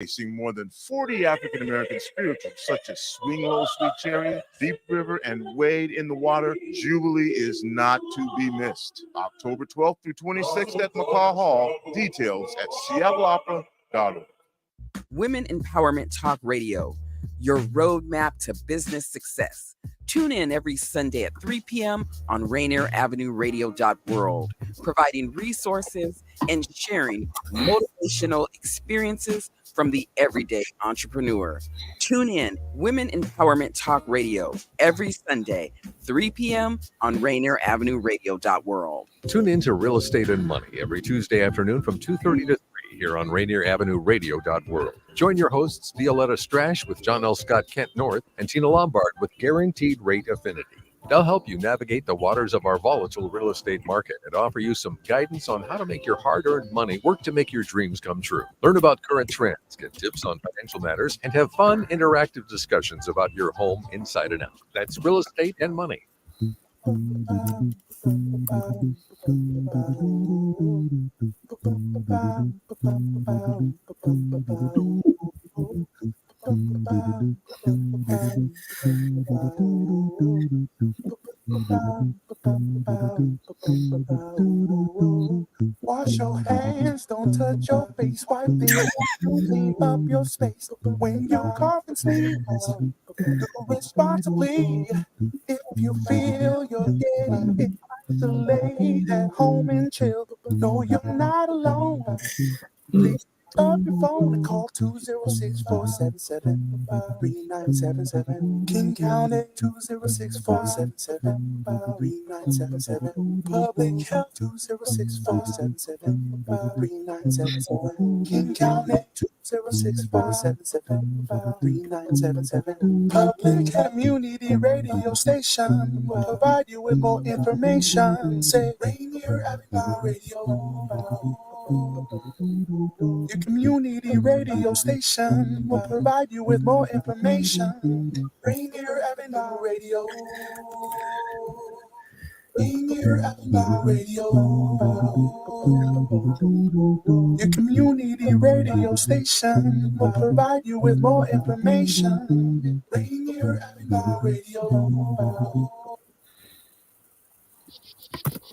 Facing more than 40 African American spirituals such as Swing Low, Sweet Cherry, Deep River, and Wade in the Water. Jubilee is not to be missed. October 12th through 26th at McCaw Hall. Details at seattleopera.org. Women Empowerment Talk Radio, your roadmap to business success. Tune in every Sunday at 3 p.m. on Rainier Avenue Radio.world, providing resources and sharing motivational experiences from the everyday entrepreneur. Tune in Women Empowerment Talk Radio every Sunday, 3 p.m. on Rainier Avenue Radio.world. Tune in to Real Estate and Money every Tuesday afternoon from 2:30 to 3 here on Rainier Avenue Radio.world. Join your hosts Violetta Strash with John L. Scott Kent North and Tina Lombard with Guaranteed Rate Affinity. They'll help you navigate the waters of our volatile real estate market and offer you some guidance on how to make your hard-earned money work to make your dreams come true. Learn about current trends, get tips on financial matters, and have fun, interactive discussions about your home inside and out. That's Real Estate and Money. Wash your hands, don't touch your face. Wipe the clean up your space. When you cough and sneeze, do responsibly. If you feel you're getting it, isolate at home and chill. No, you're not alone. Please pick up your phone and call 206-477-3977. King County 206-477-3977. Public Health 206-477-3977. King County 206-477-3977. Public Community Radio Station will provide you with more information. Say Rainier Avenue Radio. Your community radio station will provide you with more information. Rainier Avenue Radio. Rainier Avenue Radio. Your community radio station will provide you with more information. Rainier Avenue Radio.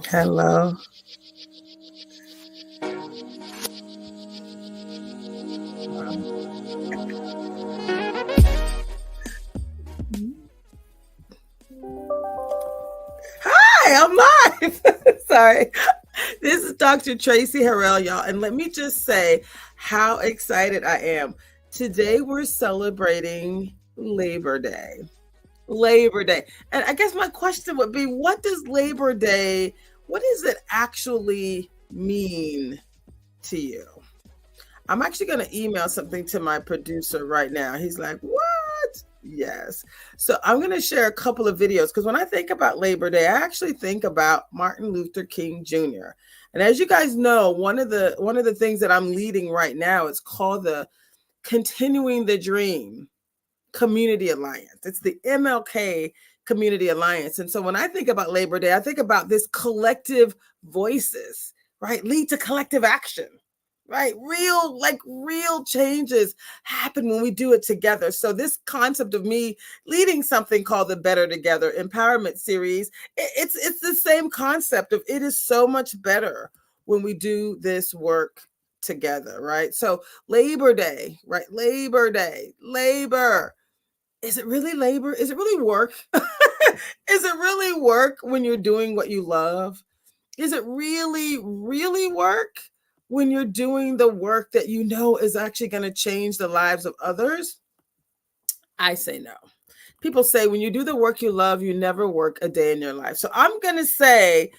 Hello. Hi, I'm live. Sorry. This is Dr. Traci Harrell, y'all. And let me just say how excited I am. Today we're celebrating Labor Day. Labor Day. And I guess my question would be, what does Labor Day, what does it actually mean to you? I'm actually going to email something to my producer right now. He's like, what? Yes. So I'm going to share a couple of videos because when I think about Labor Day, I actually think about Martin Luther King Jr. And as you guys know, one of the things that I'm leading right now is called the Continuing the Dream Community Alliance. It's the MLK Community Alliance. And so when I think about Labor Day, I think about this collective voices, right? Lead to collective action. Right? Real changes happen when we do it together. So this concept of me leading something called the Better Together Empowerment Series, it's the same concept of it is so much better when we do this work together, right? So Labor Day, right? Labor Day, labor. Is it really labor? Is it really work? Is it really work when you're doing what you love? Is it really work when you're doing the work that you know is actually going to change the lives of others? I say no. People say when you do the work you love, you never work a day in your life. So I'm going to say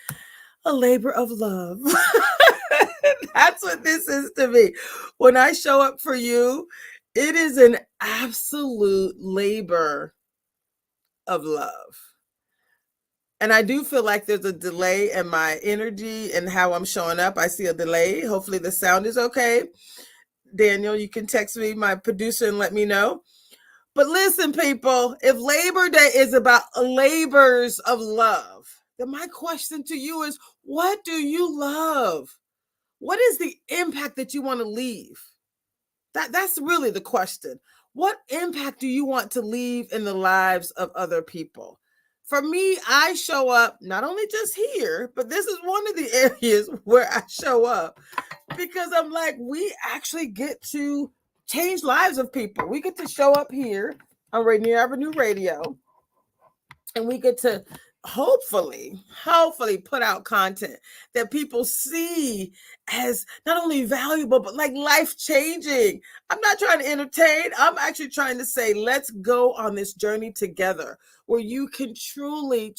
a labor of love. That's what this is to me. When I show up for you, it is an absolute labor of love. And I do feel like there's a delay in my energy and how I'm showing up. I see a delay. Hopefully the sound is okay. Daniel, you can text me, my producer, and let me know. But listen, people, if Labor Day is about labors of love, then my question to you is, what do you love? What is the impact that you want to leave? That's really the question. What impact do you want to leave in the lives of other people? For me, I show up not only just here, but this is one of the areas where I show up because I'm like, we actually get to change lives of people. We get to show up here on Rainier Avenue Radio, and we get to hopefully put out content that people see as not only valuable, but like life-changing. I'm not trying to entertain. I'm actually trying to say, let's go on this journey together where you can truly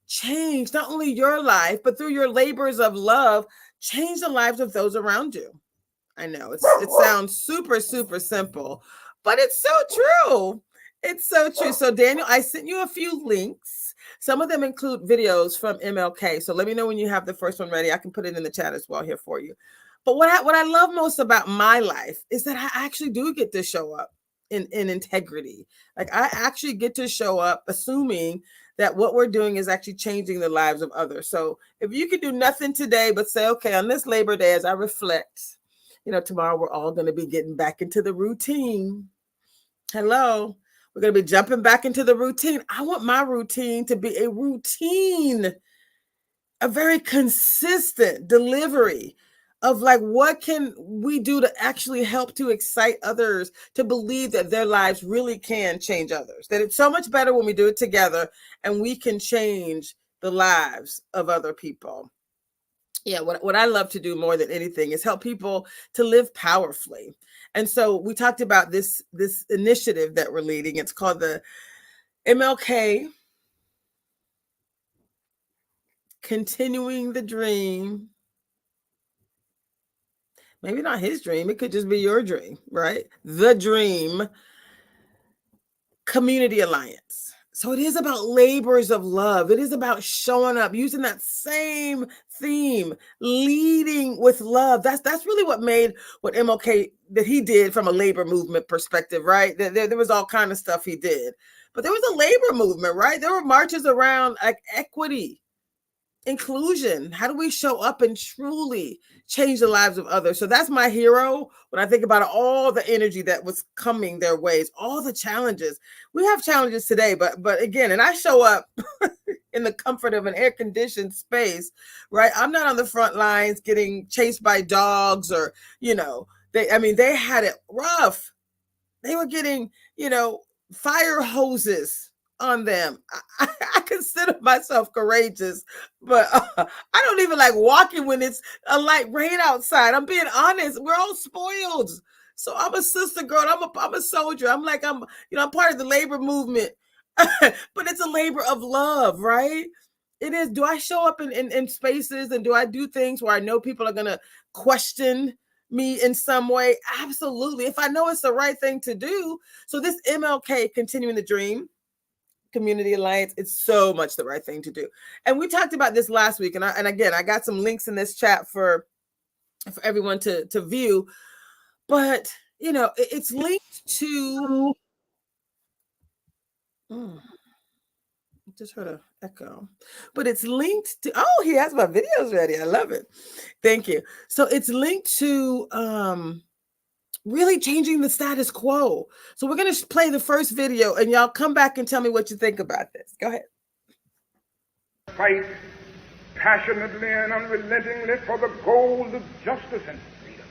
change not only your life, but through your labors of love, change the lives of those around you. I know it sounds super simple, but it's so true. It's so true. So Daniel, I sent you a few links. Some of them include videos from MLK. So let me know when you have the first one ready. I can put it in the chat as well here for you. But what I love most about my life is that I actually do get to show up in integrity. Like I actually get to show up assuming that what we're doing is actually changing the lives of others. So if you could do nothing today, but say, okay, on this Labor Day, as I reflect, tomorrow we're all going to be getting back into the routine. Hello. We're going to be jumping back into the routine. I want my routine to be a routine, a very consistent delivery of like, what can we do to actually help to excite others to believe that their lives really can change others, that it's so much better when we do it together and we can change the lives of other people. Yeah, what I love to do more than anything is help people to live powerfully. And so we talked about this initiative that we're leading. It's called the MLK Continuing the Dream. Maybe not his dream. It could just be your dream, right? The Dream Community Alliance. So it is about labors of love. It is about showing up, using that same theme, leading with love. That's really what made what MLK that he did from a labor movement perspective, right? There was all kind of stuff he did, but there was a labor movement, right? There were marches around like equity, inclusion. How do we show up and truly change the lives of others? So that's my hero. When I think about all the energy that was coming their ways, all the challenges. We have challenges today, but again, and I show up in the comfort of an air-conditioned space, right? I'm not on the front lines getting chased by dogs or, they had it rough. They were getting, fire hoses on them. I consider myself courageous, but I don't even like walking when it's a light rain outside. I'm being honest. We're all spoiled. So I'm a sister girl. I'm a soldier. I'm part of the labor movement, but it's a labor of love, right? It is. Do I show up in spaces and do I do things where I know people are going to question me in some way? Absolutely. If I know it's the right thing to do. So this MLK Continuing the Dream Community Alliance, it's so much the right thing to do. And we talked about this last week. And again, I got some links in this chat for everyone to view. But, it's linked to... just heard an echo. But it's linked to... Oh, he has my videos ready. I love it. Thank you. So it's linked to... really changing the status quo. So we're going to play the first video and y'all come back and tell me what you think about this. Go ahead. Fight passionately and unrelentingly for the goals of justice and freedom.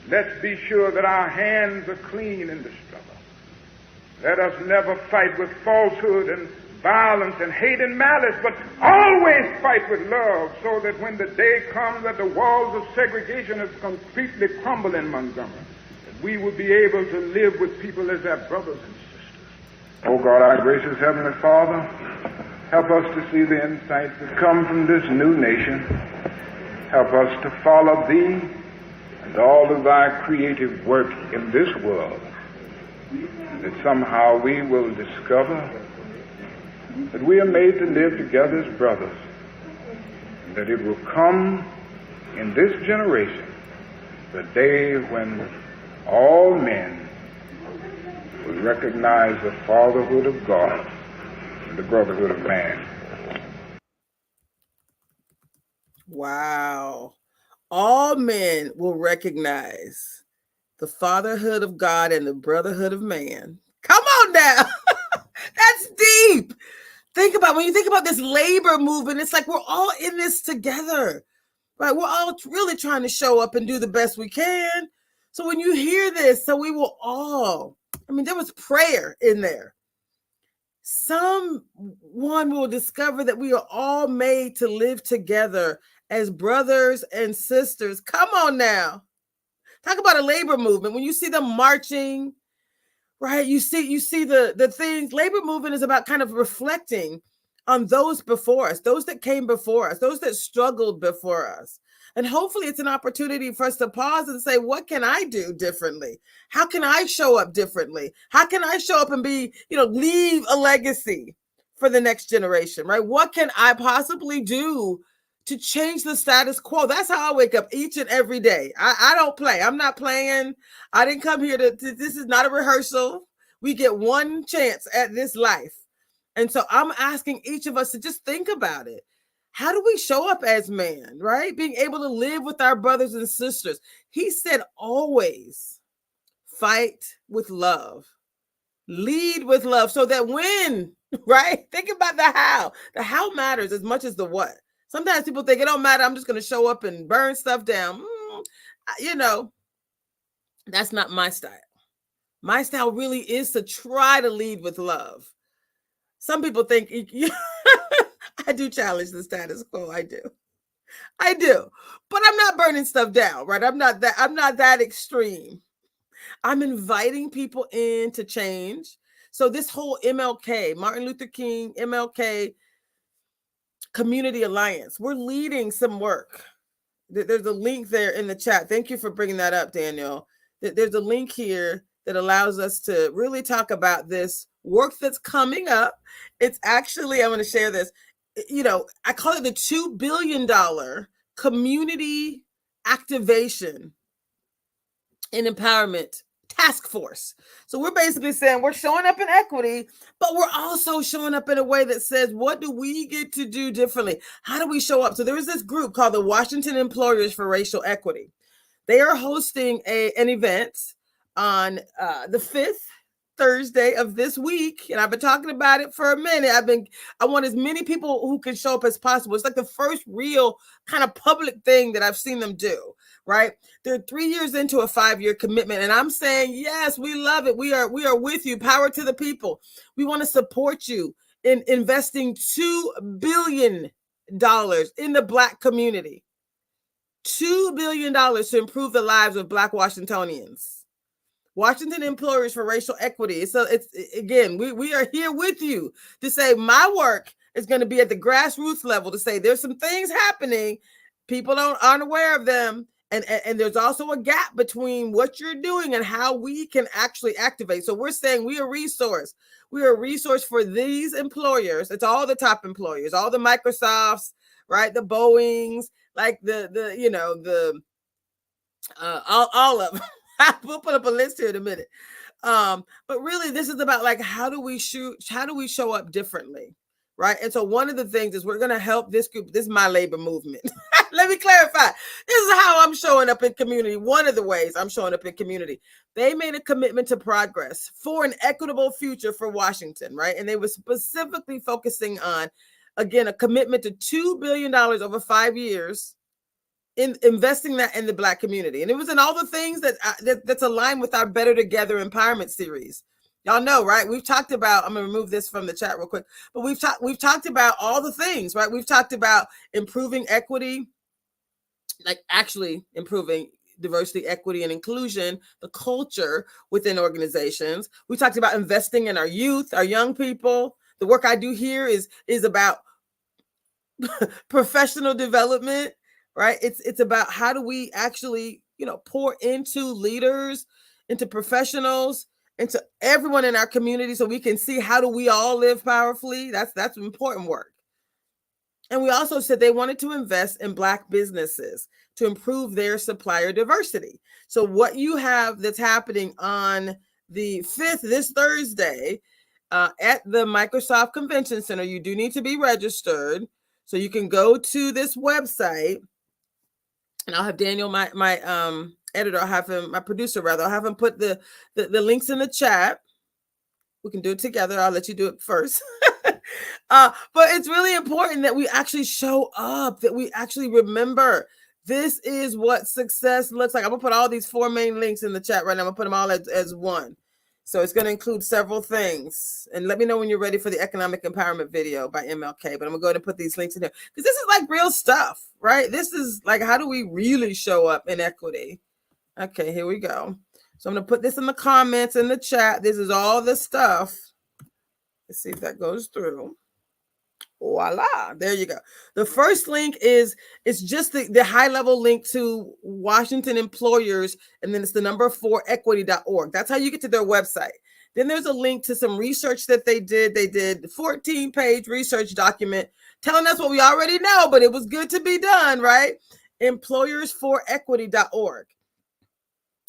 Let's be sure that our hands are clean in the struggle. Let us never fight with falsehood and violence and hate and malice, but always fight with love, so that when the day comes that the walls of segregation have completely crumbled in Montgomery, we will be able to live with people as their brothers and sisters. Oh God, our gracious Heavenly Father, help us to see the insights that come from this new nation. Help us to follow Thee and all of Thy creative work in this world, that somehow we will discover that we are made to live together as brothers, and that it will come in this generation the day when all men will recognize the fatherhood of God and the brotherhood of man. Wow. All men will recognize the fatherhood of God and the brotherhood of man. Come on now. That's deep. Think about when you think about this labor movement, it's like we're all in this together, right? We're all really trying to show up and do the best we can. So when you hear this, so we will all, there was prayer in there. Someone will discover that we are all made to live together as brothers and sisters. Come on now. Talk about a labor movement. When you see them marching, right? You see the things. Labor movement is about kind of reflecting on those before us, those that came before us, those that struggled before us. And hopefully it's an opportunity for us to pause and say, what can I do differently? How can I show up differently? How can I show up and leave a legacy for the next generation, right? What can I possibly do to change the status quo? That's how I wake up each and every day. I don't play. I'm not playing. I didn't come here this is not a rehearsal. We get one chance at this life. And so I'm asking each of us to just think about it. How do we show up as man, right? Being able to live with our brothers and sisters. He said, always fight with love, lead with love, so that when, right? Think about the how. The how matters as much as the what. Sometimes people think it don't matter. I'm just going to show up and burn stuff down. That's not my style. My style really is to try to lead with love. Some people think I do challenge the status quo. I do. But I'm not burning stuff down, right? I'm not that extreme. I'm inviting people in to change. So this whole MLK, Martin Luther King, MLK Community Alliance, we're leading some work. There's a link there in the chat. Thank you for bringing that up, Daniel. There's a link here that allows us to really talk about this work that's coming up. It's actually, I'm going to share this. I call it the $2 billion Community Activation and Empowerment Taskforce. So we're basically saying we're showing up in equity, but we're also showing up in a way that says, what do we get to do differently? How do we show up? So there is this group called the Washington Employers for Racial Equity. They are hosting an event on the 5th Thursday of this week, and I've been talking about it for a minute. I want as many people who can show up as possible. It's like the first real kind of public thing that I've seen them do, right? They're 3 years into a 5-year commitment, and I'm saying, yes, we love it. We are with you. Power to the people. We want to support you in investing $2 billion in the Black community. $2 billion to improve the lives of Black Washingtonians. Washington Employers for Racial Equity. So it's again, we are here with you to say my work is going to be at the grassroots level to say there's some things happening, people aren't aware of them, and there's also a gap between what you're doing and how we can actually activate. So we're saying we are a resource. We are a resource for these employers. It's all the top employers, all the Microsofts, right? The Boeings, like all of them. We'll put up a list here in a minute. But really, this is about like, how do we show up differently, right? And so one of the things is we're going to help this group. This is my labor movement. Let me clarify. This is how I'm showing up in community. One of the ways I'm showing up in community. They made a commitment to progress for an equitable future for Washington, right? And they were specifically focusing on, again, a commitment to $2 billion over 5 years in investing that in the Black community. And it was in all the things that's aligned with our Better Together Empowerment series. Y'all know, right? We've talked about, I'm going to remove this from the chat real quick, but we've talked about all the things, right? We've talked about improving equity, like actually improving diversity, equity, and inclusion, the culture within organizations. We talked about investing in our youth, our young people. The work I do here is about professional development, right? It's about how do we actually, pour into leaders, into professionals, into everyone in our community so we can see how do we all live powerfully. That's important work. And we also said they wanted to invest in Black businesses to improve their supplier diversity. So what you have that's happening on the 5th, this Thursday, at the Microsoft Convention Center, you do need to be registered. So you can go to this website, and I'll have Daniel, my editor, I'll have him, my producer rather, I'll have him put the links in the chat. We can do it together. I'll let you do it first. But it's really important that we actually show up, that we actually remember this is what success looks like. I'm gonna put all these 4 main links in the chat right now. I'm gonna put them all as one. So it's going to include several things. And let me know when you're ready for the economic empowerment video by MLK. But I'm going to go ahead and put these links in there because this is like real stuff, right? This is like, how do we really show up in equity? Okay, here we go. So I'm going to put this in the comments in the chat. This is all the stuff. Let's see if that goes through. Voila, there you go. The first link is, it's just the high level link to Washington employers, and then it's the number 4 equity.org. That's how you get to their website. Then there's a link to some research that they did. They did 14-page research document telling us what we already know, but it was good to be done, right? Employers4equity.org.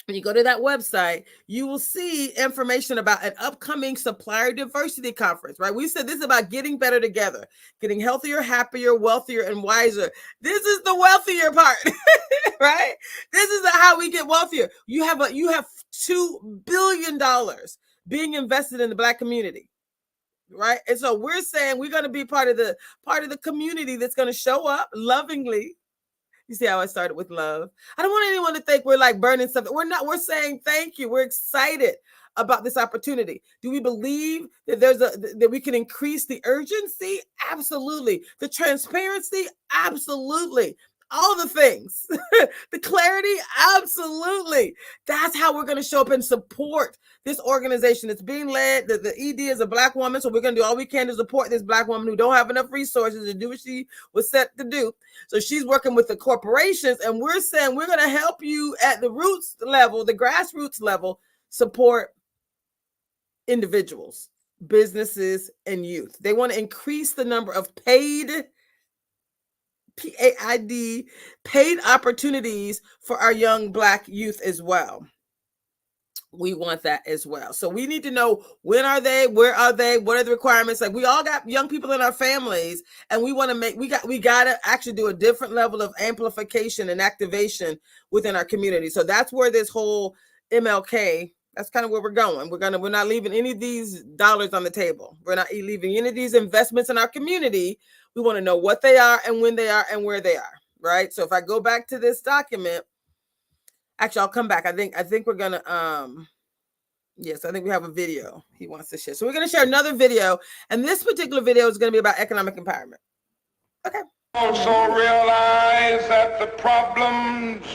When you go to that website, you will see information about an upcoming supplier diversity conference, right? We said this is about getting better together, getting healthier, happier, wealthier, and wiser. This is the wealthier part, right? This is how we get wealthier. You have $2 billion being invested in the Black community, right? And so we're saying we're going to be part of the community that's going to show up lovingly. You see how I started with love? I don't want anyone to think we're like burning something. We're not. We're saying thank you. We're excited about this opportunity. Do we believe that that we can increase the urgency? Absolutely. The transparency? Absolutely. All the things. The clarity? Absolutely. That's how we're going to show up and support this organization. It's being led. The ED is a Black woman, so we're going to do all we can to support this Black woman who don't have enough resources to do what she was set to do. So she's working with the corporations, and we're saying we're going to help you at the roots level, the grassroots level, support individuals, businesses, and youth. They want to increase the number of paid opportunities for our young Black youth as well. We want that as well. So we need to know, when are they, where are they, what are the requirements? Like, we all got young people in our families, and we want to we got to actually do a different level of amplification and activation within our community. So that's where this whole MLK, that's kind of where we're going. We're not leaving any of these dollars on the table. We're not leaving any of these investments in our community. We want to know what they are and when they are and where they are, right? So if I go back to this document, actually, I'll come back. I think we're gonna yes, I think we have a video he wants to share. So we're gonna share another video, and this particular video is gonna be about economic empowerment. Okay. Also realize that the problems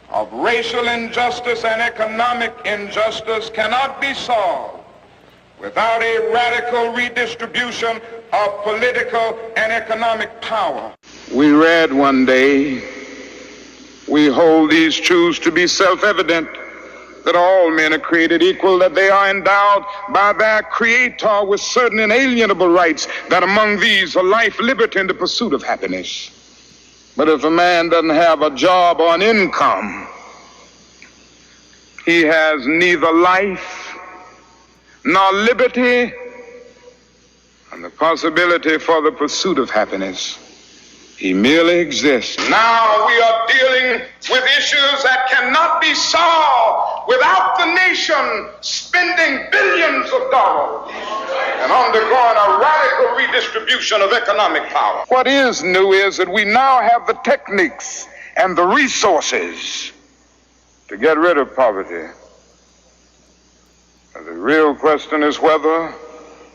of racial injustice and economic injustice cannot be solved without a radical redistribution of political and economic power. We read one day, we hold these truths to be self-evident, that all men are created equal, that they are endowed by their Creator with certain inalienable rights, that among these are life, liberty, and the pursuit of happiness. But if a man doesn't have a job or an income, he has neither life nor liberty and the possibility for the pursuit of happiness. He merely exists. Now we are dealing with issues that cannot be solved without the nation spending billions of dollars and undergoing a radical redistribution of economic power. What is new is that we now have the techniques and the resources to get rid of poverty. And the real question is whether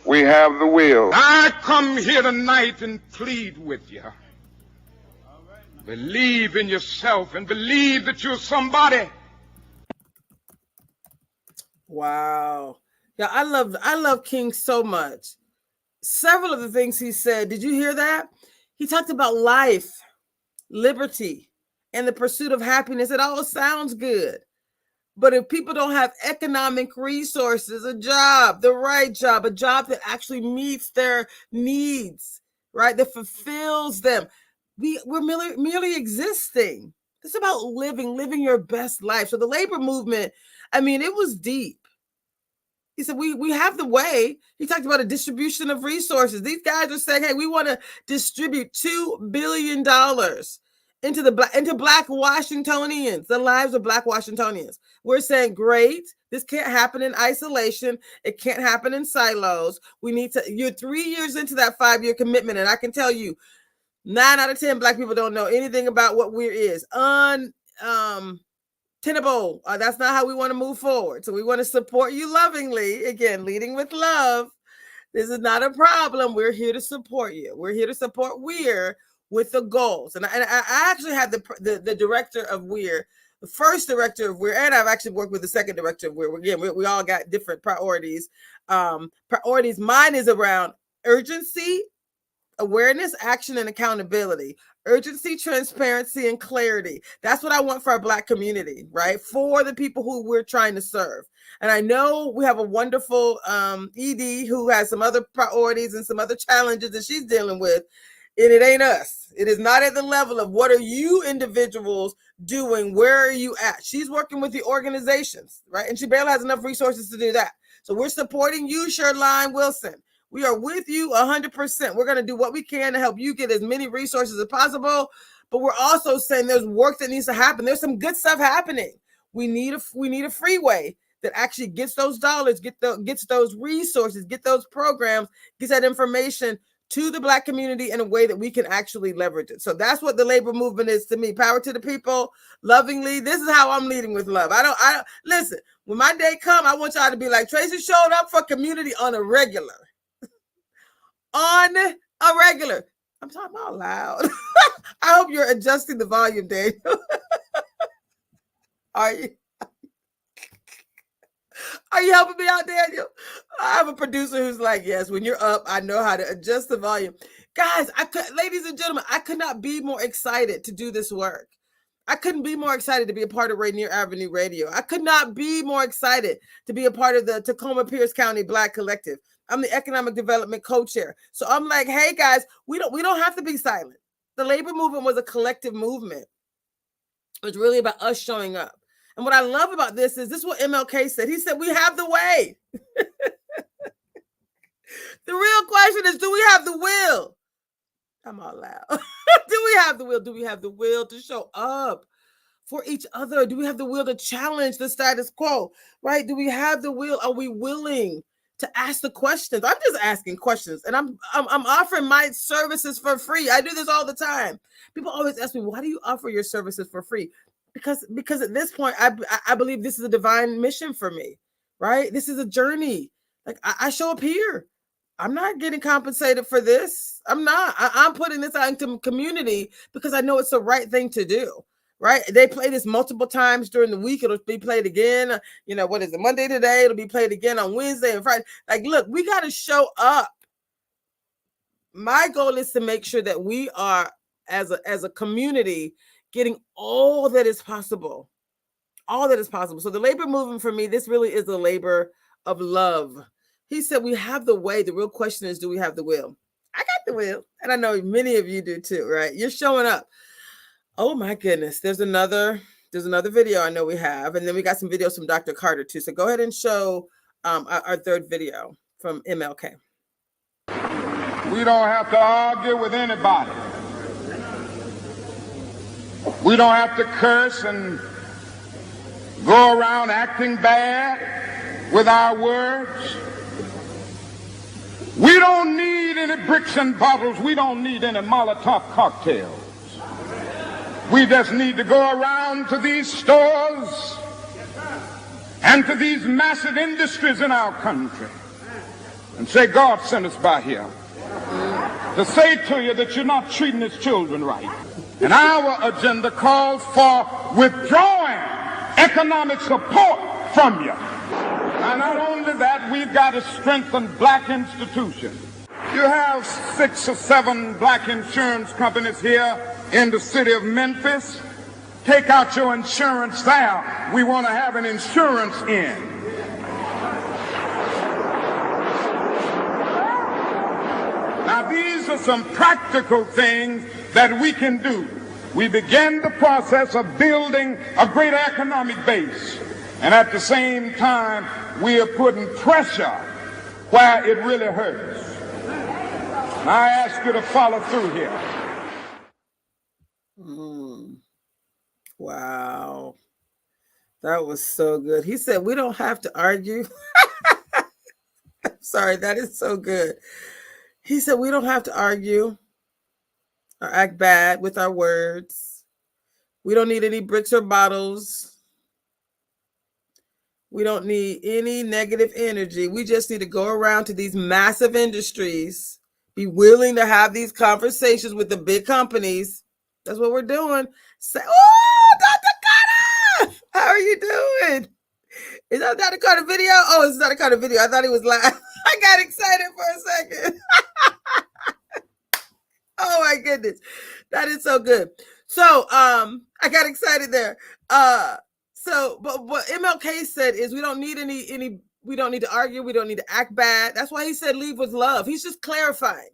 we have the will. I come here tonight and plead with you. Believe in yourself and believe that you're somebody. Wow. Yeah, I love King so much. Several of the things he said, did you hear that? He talked about life, liberty, and the pursuit of happiness. It all sounds good. But if people don't have economic resources, a job, the right job, a job that actually meets their needs, right, that fulfills them, we're merely existing. It's about living your best life. So the labor movement, I mean, it was deep. He said, we have the way. He talked about a distribution of resources. These guys are saying, hey, we want to distribute $2 billion into Black Washingtonians, the lives of Black Washingtonians. We're saying, great, this can't happen in isolation. It can't happen in silos. We need to, you're 3 years into that 5-year commitment. And I can tell you, 9 out of 10 Black people don't know anything about what W.E.R.E is. Tenable. That's not how we want to move forward. So we want to support you lovingly. Again, leading with love. This is not a problem. We're here to support you. We're here to support W.E.R.E with the goals. And I actually had the director of W.E.R.E, the first director of W.E.R.E, and I've actually worked with the second director of W.E.R.E. Again, we all got different priorities. Mine is around urgency, awareness, action, and accountability. Urgency, transparency, and clarity. That's what I want for our Black community, right? For the people who we're trying to serve. And I know we have a wonderful ED who has some other priorities and some other challenges that she's dealing with. And it ain't us. It is not at the level of what are you individuals doing? Where are you at? She's working with the organizations, right? And she barely has enough resources to do that. So we're supporting you, Sherline Wilson. We are with you 100%. We're going to do what we can to help you get as many resources as possible. But we're also saying there's work that needs to happen. There's some good stuff happening. We need a freeway that actually gets those dollars, gets those resources, get those programs, gets that information to the Black community in a way that we can actually leverage it. So that's what the labor movement is to me. Power to the people, lovingly. This is how I'm leading with love. I don't listen, when my day come, I want y'all to be like, Traci showed up for community on a regular. On a regular. I'm talking out loud. I hope you're adjusting the volume, Daniel. Are you? Are you helping me out, Daniel? I have a producer who's like, yes, when you're up, I know how to adjust the volume. Guys, ladies and gentlemen, I could not be more excited to do this work. I couldn't be more excited to be a part of Rainier Avenue Radio. I could not be more excited to be a part of the Tacoma Pierce County Black Collective. I'm the economic development co-chair. So I'm like, hey guys, we don't have to be silent. The labor movement was a collective movement. It was really about us showing up. And what I love about this is what MLK said. He said, we have the way. The real question is, do we have the will? I'm all loud. Do we have the will? Do we have the will to show up for each other? Do we have the will to challenge the status quo? Right? Do we have the will? Are we willing to ask the questions? I'm just asking questions, and I'm offering my services for free. I do this all the time. People always ask me, why do you offer your services for free? Because at this point, I believe this is a divine mission for me, right? This is a journey. Like I show up here. I'm not getting compensated for this. I'm not. I'm putting this out into the community because I know it's the right thing to do, right? They play this multiple times during the week. It'll be played again. You know, what is it? Monday today. It'll be played again on Wednesday and Friday. Like, look, we got to show up. My goal is to make sure that we are, as a community, getting all that is possible. All that is possible. So the labor movement for me, this really is a labor of love. He said, we have the way. The real question is, do we have the will? I got the will. And I know many of you do too, right? You're showing up. Oh my goodness. There's another video I know we have. And then we got some videos from Dr. Carter too. So go ahead and show our third video from MLK. We don't have to argue with anybody. We don't have to curse and go around acting bad with our words. We don't need any bricks and bottles. We don't need any Molotov cocktails. We just need to go around to these stores and to these massive industries in our country and say, God sent us by here to say to you that you're not treating his children right. And our agenda calls for withdrawing economic support from you. And not only that, we've got to strengthen black institutions. You have 6 or 7 black insurance companies here in the city of Memphis. Take out your insurance there. We want to have an insurance in. Now, these are some practical things that we can do. We begin the process of building a greater economic base. And at the same time, we are putting pressure where it really hurts. Now, I ask you to follow through here. Wow. That was so good. He said, we don't have to argue. Sorry, that is so good. He said, we don't have to argue or act bad with our words. We don't need any bricks or bottles. We don't need any negative energy. We just need to go around to these massive industries, be willing to have these conversations with the big companies. That's what we're doing. Say, oh, Dr. Carter, how are you doing? Is that Dr. Carter video? Oh, it's Dr. Carter video. I thought he was live. I got excited for a second. Oh my goodness. That is so good. So I got excited there. So but what MLK said is we don't need any we don't need to argue, we don't need to act bad. That's why he said leave with love. He's just clarifying.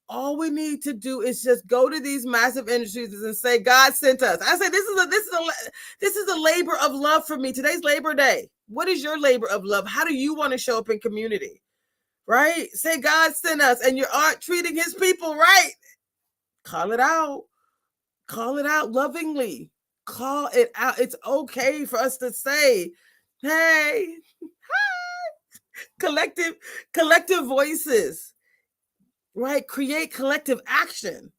All we need to do is just go to these massive industries and say, God sent us. I say this is a labor of love for me. Today's Labor Day. What is your labor of love? How do you want to show up in community? Right? Say God sent us, and you aren't treating his people right. Call it out. Call it out lovingly. Call it out. It's okay for us to say, hey, hi. Collective voices. Right? Create collective action.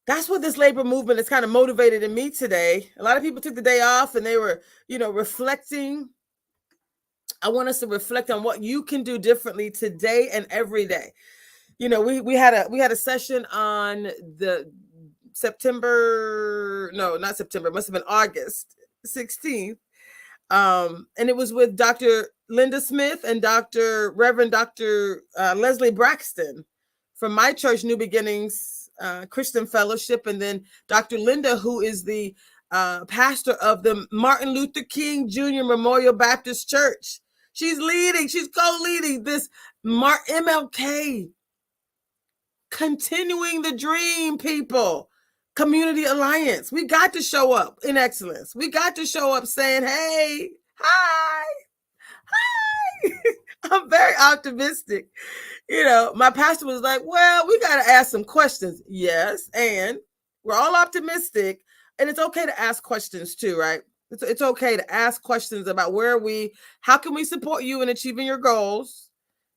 That's what this labor movement has kind of motivated in me today. A lot of people took the day off and they were, reflecting. I want us to reflect on what you can do differently today and every day. We had a session on the not September, it must have been August 16th. And it was with Dr. Linda Smith and Reverend Dr. Leslie Braxton from my church, New Beginnings Christian Fellowship. And then Dr. Linda, who is the pastor of the Martin Luther King Jr. Memorial Baptist Church. She's co-leading this MLK, continuing the dream, people. Community Alliance. We got to show up in excellence. We got to show up saying, hey, hi. I'm very optimistic. My pastor was like, well, we got to ask some questions. Yes. And we're all optimistic. And it's okay to ask questions too, right? It's okay to ask questions about how can we support you in achieving your goals?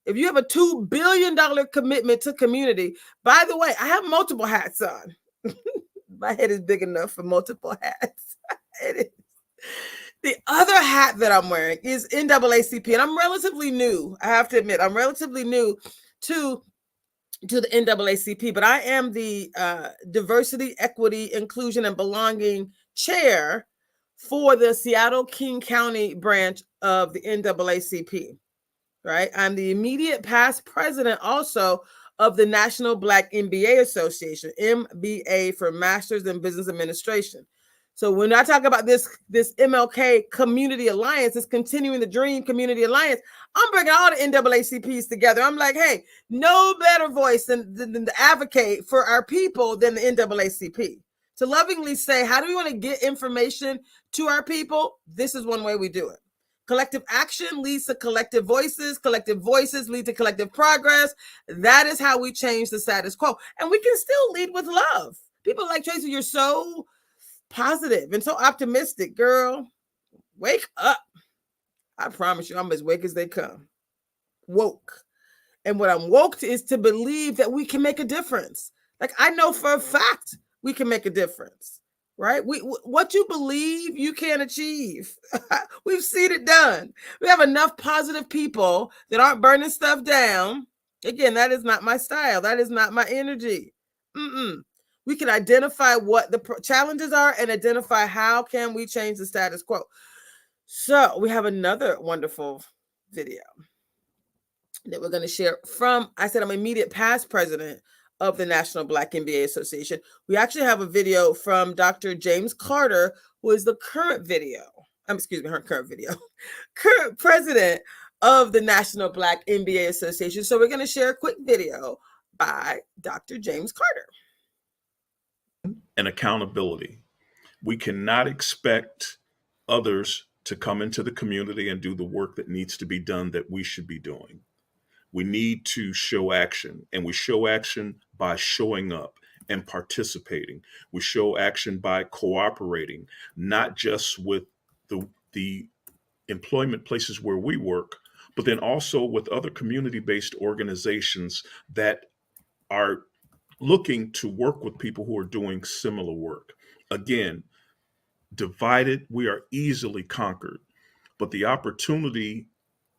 If you have a $2 billion commitment to community, by the way, I have multiple hats on. My head is big enough for multiple hats. It is. The other hat that I'm wearing is NAACP, and I'm relatively new. I have to admit, I'm relatively new to the NAACP, but I am the Diversity, Equity, Inclusion, and Belonging Chair for the Seattle King County branch of the NAACP. Right? I'm the immediate past president also of the National Black MBA Association, MBA for Masters in Business Administration. So when I talk about this MLK Community Alliance, this Continuing the Dream Community Alliance, I'm bringing all the NAACPs together. I'm like, hey, no better voice than to advocate for our people than the NAACP. To lovingly say, how do we want to get information to our people? This is one way we do it. Collective action leads to collective voices lead to collective progress. That is how we change the status quo. And we can still lead with love. People like, Traci, you're so positive and so optimistic. Girl, wake up. I promise you, I'm as wake as they come. Woke. And what I'm woke to is to believe that we can make a difference. Like, I know for a fact we can make a difference. Right? What you believe you can achieve. We've seen it done. We have enough positive people that aren't burning stuff down. Again, that is not my style. That is not my energy. We can identify what the challenges are and identify how can we change the status quo. So we have another wonderful video that we're going to share from, I said I'm immediate past president of the National Black MBA Association. We actually have a video from Dr. James Carter, who is the current president of the National Black MBA Association. So we're going to share a quick video by Dr. James Carter. And accountability. We cannot expect others to come into the community and do the work that needs to be done that we should be doing. We need to show action, and we show action by showing up. and participating. We show action by cooperating, not just with the employment places where we work, but then also with other community-based organizations that are looking to work with people who are doing similar work. Again, divided, we are easily conquered, but the opportunity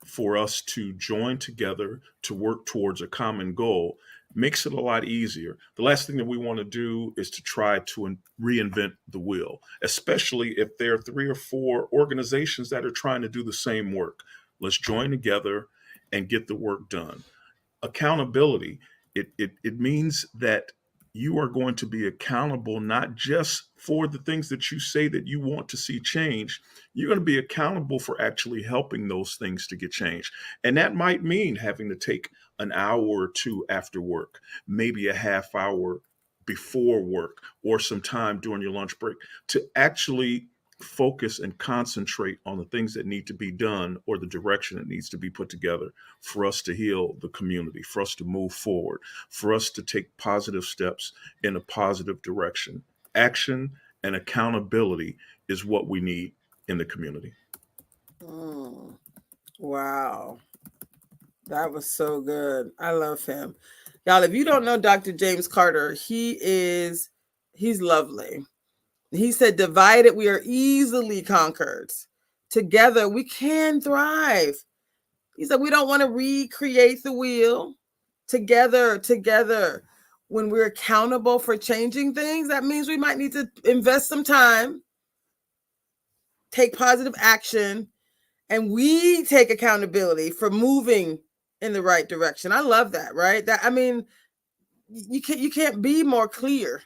for us to join together to work towards a common goal makes it a lot easier. The last thing that we want to do is to try to reinvent the wheel, especially if there are 3 or 4 organizations that are trying to do the same work. Let's join together and get the work done. Accountability, it means that you are going to be accountable not just for the things that you say that you want to see change. You're going to be accountable for actually helping those things to get changed. And that might mean having to take an hour or 2 after work, maybe a half hour before work, or some time during your lunch break to actually focus and concentrate on the things that need to be done or the direction that needs to be put together for us to heal the community, for us to move forward, for us to take positive steps in a positive direction. Action and accountability is what we need in the community. Wow. That was so good. I love him. Y'all, if you don't know Dr. James Carter, he's lovely. He said, divided, we are easily conquered. Together, we can thrive. He said, we don't want to recreate the wheel. Together, when we're accountable for changing things, that means we might need to invest some time, take positive action, and we take accountability for moving in the right direction. I love that, right? You can't be more clear.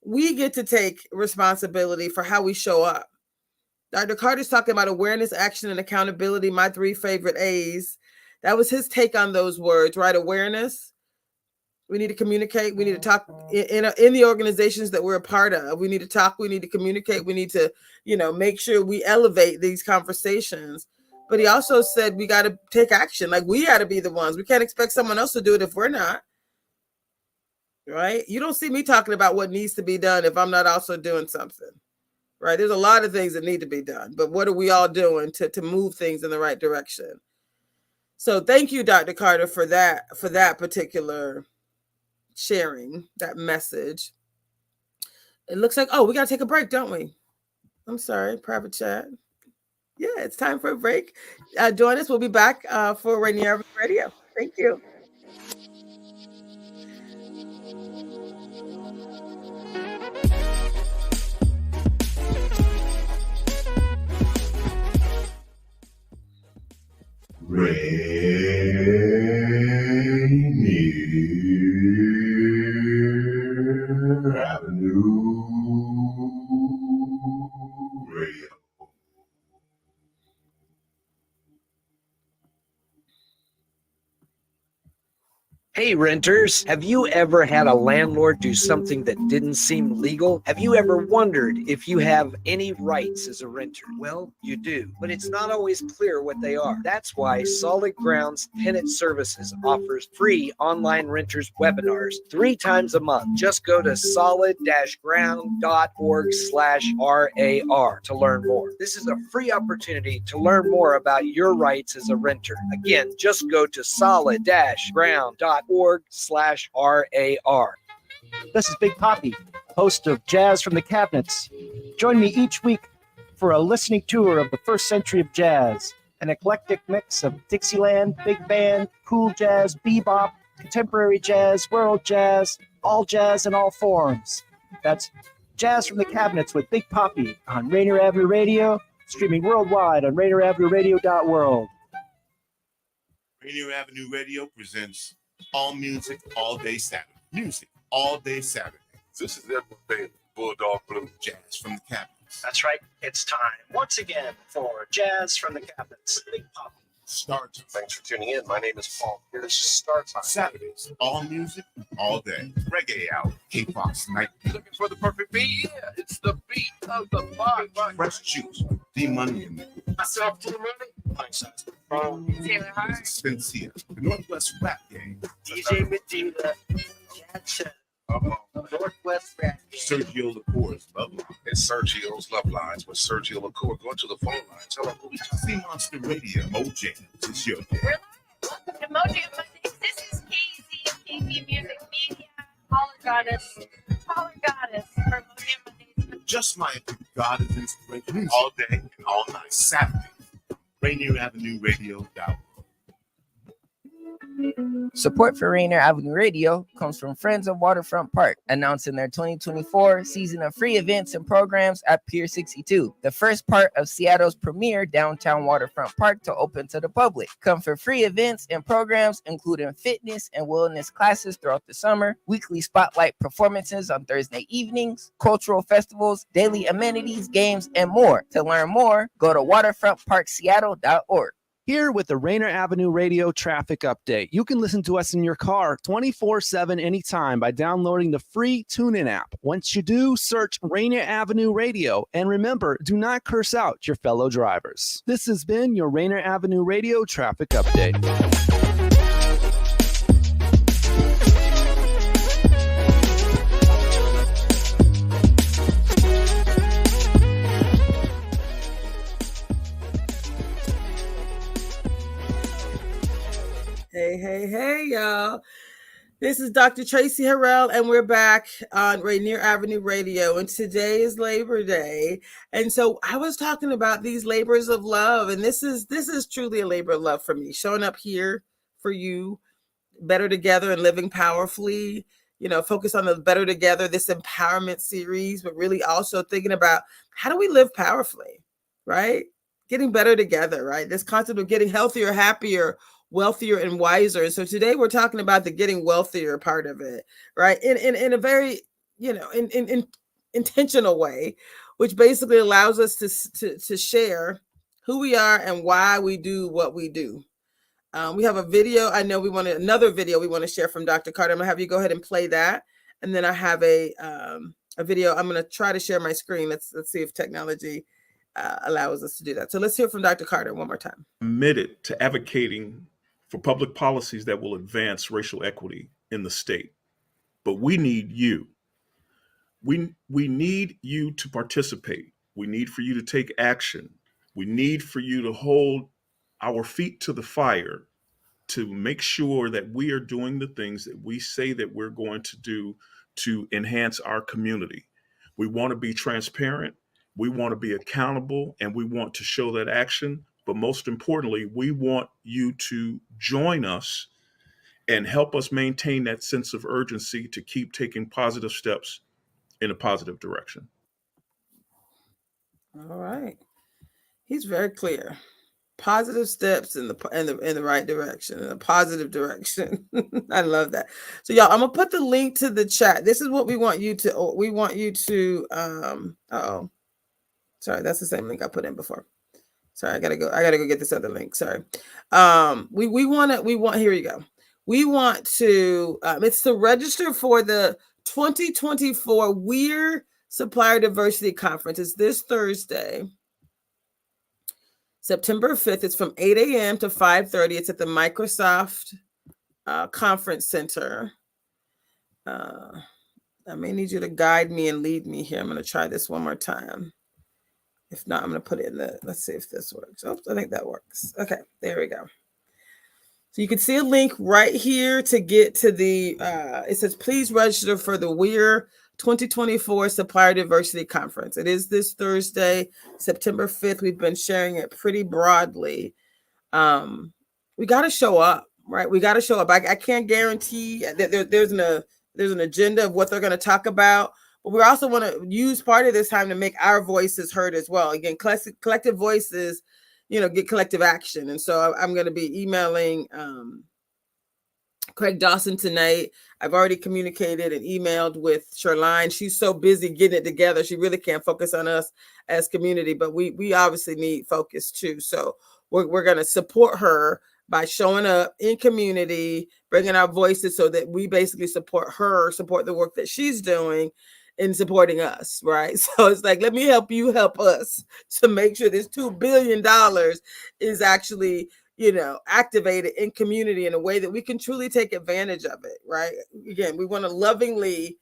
We get to take responsibility for how we show up. Dr. Carter's talking about awareness, action, and accountability, my 3 favorite A's. That was his take on those words, right? Awareness. We need to communicate. We need to talk in the organizations that we're a part of. We need to talk. We need to communicate. We need to, make sure we elevate these conversations. But he also said we got to take action. Like, we got to be the ones. We can't expect someone else to do it if we're not. Right? You don't see me talking about what needs to be done if I'm not also doing something, right? There's a lot of things that need to be done, but what are we all doing to move things in the right direction? So thank you, Dr. Carter, for that particular sharing, that message. It looks like, we got to take a break, don't we? I'm sorry, private chat. Yeah, it's time for a break. Join us. We'll be back for Rainier Avenue Radio. Thank you. Rainier Avenue Radio. Hey renters, have you ever had a landlord do something that didn't seem legal? Have you ever wondered if you have any rights as a renter? Well, you do, but it's not always clear what they are. That's why Solid Grounds Tenant Services offers free online renters webinars 3 times a month. Just go to solid-ground.org/RAR to learn more. This is a free opportunity to learn more about your rights as a renter. Again, just go to solid-ground.org/RAR. This is Big Poppy, host of Jazz from the Cabinets. Join me each week for a listening tour of the first century of jazz, an eclectic mix of Dixieland, big band, cool jazz, bebop, contemporary jazz, world jazz, all jazz in all forms. That's Jazz from the Cabinets with Big Poppy on Rainier Avenue Radio, streaming worldwide on RainierAvenueRadio.world. Rainier Avenue Radio presents All Music, All Day Saturday. Music, all day Saturday. This is Edward Bailey, Bulldog Blue. Jazz from the Cabinets. That's right. It's time once again for Jazz from the Cabinets. Big Poppy. Start time. Thanks for tuning in. My name is Paul. Here's Start Time. Saturdays, all music, all day. Reggae hour, K-Fox night. Looking for the perfect beat? Yeah, it's the beat of the box. Fresh juice, D-Money and Myself to the money. Life-size. Sincere, the Northwest Rap Gang. DJ Medina. Gotcha. Northwest Rap. Sergio Lacour's Love Line. It's Sergio's Love Lines with Sergio Lacour. Go to the phone line. Tell him who we talking. Sea Monster Radio. Mojang. It's your day. We're live. Welcome to Mojang Mondays. This is KZ Music Media. Taller Goddess for Mojang Mondays. Just my God is inspiration all day and all night. Saturday. Rainier Avenue Radio App. Support for Rainier Avenue Radio comes from Friends of Waterfront Park, announcing their 2024 season of free events and programs at Pier 62, the first part of Seattle's premier downtown waterfront park to open to the public. Come for free events and programs, including fitness and wellness classes throughout the summer, weekly spotlight performances on Thursday evenings, cultural festivals, daily amenities, games, and more. To learn more, go to waterfrontparkseattle.org. Here with the Rainier Avenue Radio traffic update. You can listen to us in your car 24/7 anytime by downloading the free TuneIn app. Once you do, search Rainier Avenue Radio. And remember, do not curse out your fellow drivers. This has been your Rainier Avenue Radio traffic update. Hey, y'all. This is Dr. Traci Harrell, and we're back on Rainier Avenue Radio, and today is Labor Day. And so I was talking about these labors of love, and this is truly a labor of love for me, showing up here for you, better together and living powerfully, focus on the Better Together, this empowerment series, but really also thinking about how do we live powerfully, right? Getting better together, right? This concept of getting healthier, happier, wealthier, and wiser. And so today we're talking about the getting wealthier part of it, right? In a very, in intentional way, which basically allows us to share who we are and why we do what we do. We have a video. I know another video we want to share from Dr. Carter. I'm gonna have you go ahead and play that. And then I have a video. I'm going to try to share my screen. Let's see if technology allows us to do that. So let's hear from Dr. Carter one more time. Committed to advocating for public policies that will advance racial equity in the state. But we need you. We need you to participate. We need for you to take action. We need for you to hold our feet to the fire to make sure that we are doing the things that we say that we're going to do to enhance our community. We want to be transparent. We want to be accountable, and we want to show that action. But most importantly, we want you to join us and help us maintain that sense of urgency to keep taking positive steps in a positive direction. All right. He's very clear. Positive steps in the right direction, in a positive direction. I love that. So y'all, I'm gonna put the link to the chat. This is what we want you to sorry, that's the same link I put in before. Sorry, I gotta go get this other link. Sorry. We want here you go. We want to it's to register for the 2024 W.E.R.E Supplier Diversity Conference. It's this Thursday, September 5th. It's from 8 a.m. to 5:30. It's at the Microsoft Conference Center. I may need you to guide me and lead me here. I'm going to try this one more time. If not, I'm going to put it in let's see if this works. Oops, I think that works. Okay, there we go. So you can see a link right here to get to the, it says, please register for the W.E.R.E 2024 Supplier Diversity Conference. It is this Thursday, September 5th. We've been sharing it pretty broadly. We got to show up, right? We got to show up. I can't guarantee that there's an agenda of what they're going to talk about. But we also want to use part of this time to make our voices heard as well. Again, collective voices, get collective action. And so I'm going to be emailing Craig Dawson tonight. I've already communicated and emailed with Sherline. She's so busy getting it together. She really can't focus on us as community, but we obviously need focus too. So we're going to support her by showing up in community, bringing our voices so that we basically support her, support the work that she's doing in supporting us, right? So it's like, let me help you help us to make sure this $2 billion is actually activated in community in a way that we can truly take advantage of it, right? Again, we want to lovingly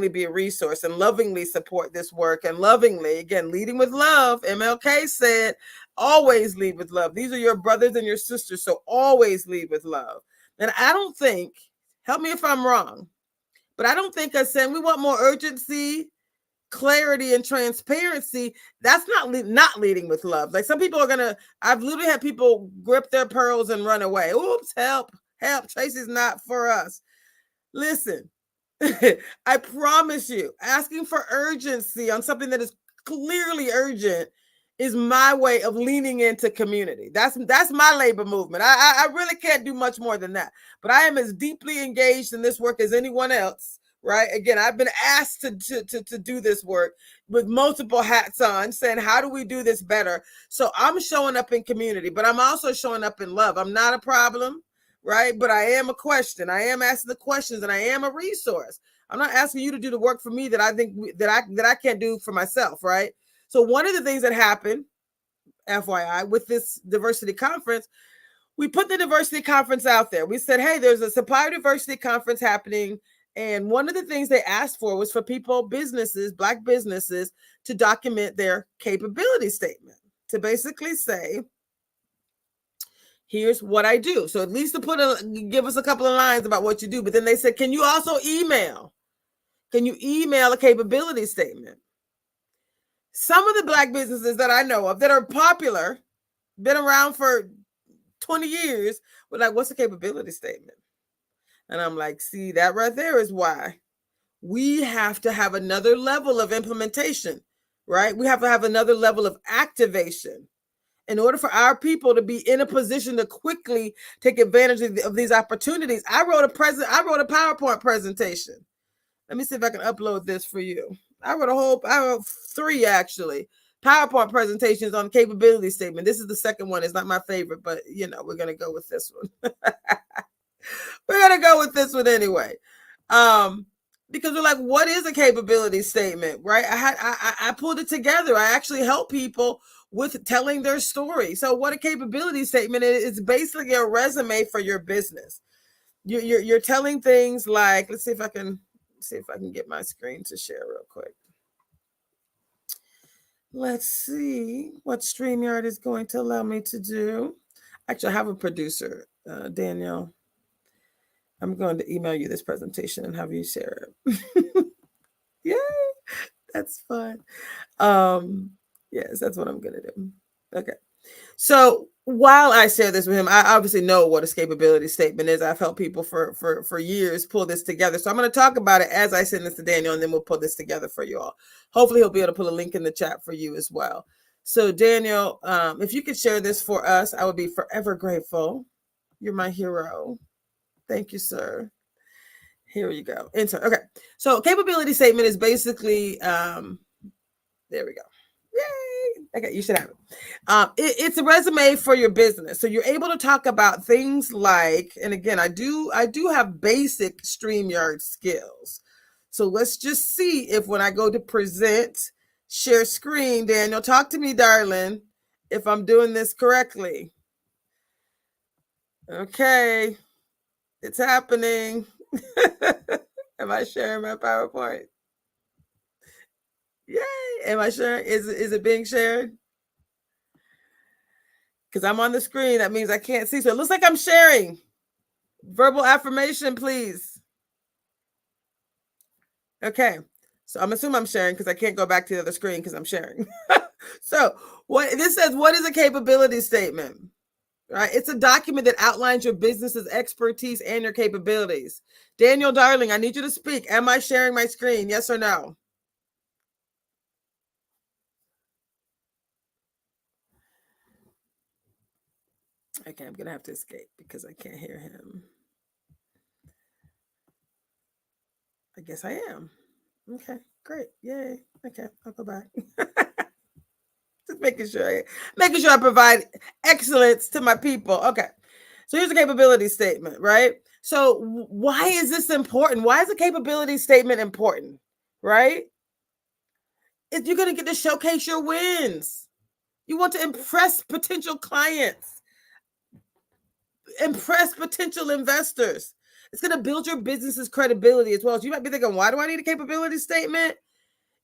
be a resource and lovingly support this work and lovingly, again, leading with love. MLK said, always lead with love. These are your brothers and your sisters, so always lead with love. And I don't think, help me if I'm wrong, but I don't think us saying we want more urgency, clarity, and transparency, that's not leading with love. Like some people I've literally had people grip their pearls and run away. Oops, help, Tracy's not for us. Listen, I promise you, asking for urgency on something that is clearly urgent is my way of leaning into community. That's my labor movement. I really can't do much more than that. But I am as deeply engaged in this work as anyone else, right? Again, I've been asked to do this work with multiple hats on, saying, how do we do this better? So I'm showing up in community, but I'm also showing up in love. I'm not a problem, right? But I am a question. I am asking the questions, and I am a resource. I'm not asking you to do the work for me that I think that I can't do for myself, right? So one of the things that happened, FYI, with this diversity conference, we put the diversity conference out there. We said, hey, there's a supplier diversity conference happening. And one of the things they asked for was for businesses, Black businesses, to document their capability statement, to basically say, here's what I do. So at least to give us a couple of lines about what you do. But then they said, can you also email? Can you email a capability statement? Some of the Black businesses that I know of that are popular, been around for 20 years, were like, what's a capability statement? And I'm like, see, that right there is why we have to have another level of implementation, right? We have to have another level of activation in order for our people to be in a position to quickly take advantage of these opportunities. I wrote a PowerPoint presentation. Let me see if I can upload this for you. I wrote 3 actually PowerPoint presentations on capability statement. This is the second one. It's not my favorite, but we're going to go with this one. We're going to go with this one anyway. Because we're like, what is a capability statement, right? I pulled it together. I actually help people with telling their story. So what a capability statement is, it's basically a resume for your business. You're telling things like, let's see if I can get my screen to share real quick. Let's see what StreamYard is going to allow me to do. Actually, I have a producer, Daniel. I'm going to email you this presentation and have you share it. Yay, that's fun. Yes, that's what I'm going to do. Okay. So while I share this with him, I obviously know what a capability statement is. I've helped people for years pull this together. So I'm going to talk about it as I send this to Daniel, and then we'll pull this together for you all. Hopefully he'll be able to put a link in the chat for you as well. So Daniel, if you could share this for us, I would be forever grateful. You're my hero. Thank you, sir. Here you go. Enter. Okay. So capability statement is basically, there we go. Yay. Okay, you should have it. It's a resume for your business. So you're able to talk about things like, and again, I do have basic StreamYard skills. So let's just see if when I go to present, share screen, Daniel, talk to me, darling, if I'm doing this correctly. Okay. It's happening. Am I sharing my PowerPoint? Yay. Am I sharing? Is it being shared? Because I'm on the screen. That means I can't see. So it looks like I'm sharing. Verbal affirmation, please. Okay. So I'm assuming I'm sharing because I can't go back to the other screen because I'm sharing. So this says, what is a capability statement? Right? It's a document that outlines your business's expertise and your capabilities. Daniel, darling, I need you to speak. Am I sharing my screen? Yes or no? Okay, I'm going to have to escape because I can't hear him. I guess I am. Okay, great. Yay. Okay, I'll go back. Just making sure I provide excellence to my people. Okay. So here's a capability statement, right? So why is this important? Why is a capability statement important, right? If you're going to get to showcase your wins. You want to impress potential clients. impress potential investors. It's going to build your business's credibility as well. So you might be thinking, why do I need a capability statement?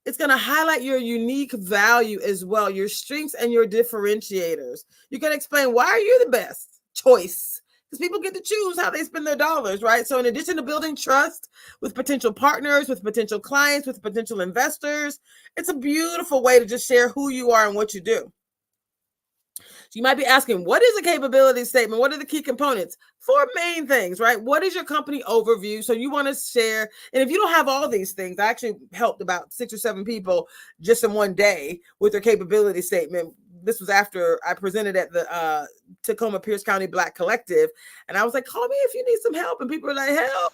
It's going to highlight your unique value as well, your strengths and your differentiators. You can explain why are you the best choice, because people get to choose how they spend their dollars, right? So in addition to building trust with potential partners, with potential clients, with potential investors, it's a beautiful way to just share who you are and what you do. So you might be asking, what is a capability statement? What are the key components? 4 main things, right? What is your company overview? So you want to share, and if you don't have all these things, I actually helped about 6 or 7 people just in one day with their capability statement. This was after I presented at the Tacoma Pierce County Black Collective. And I was like, call me if you need some help. And people were like, help.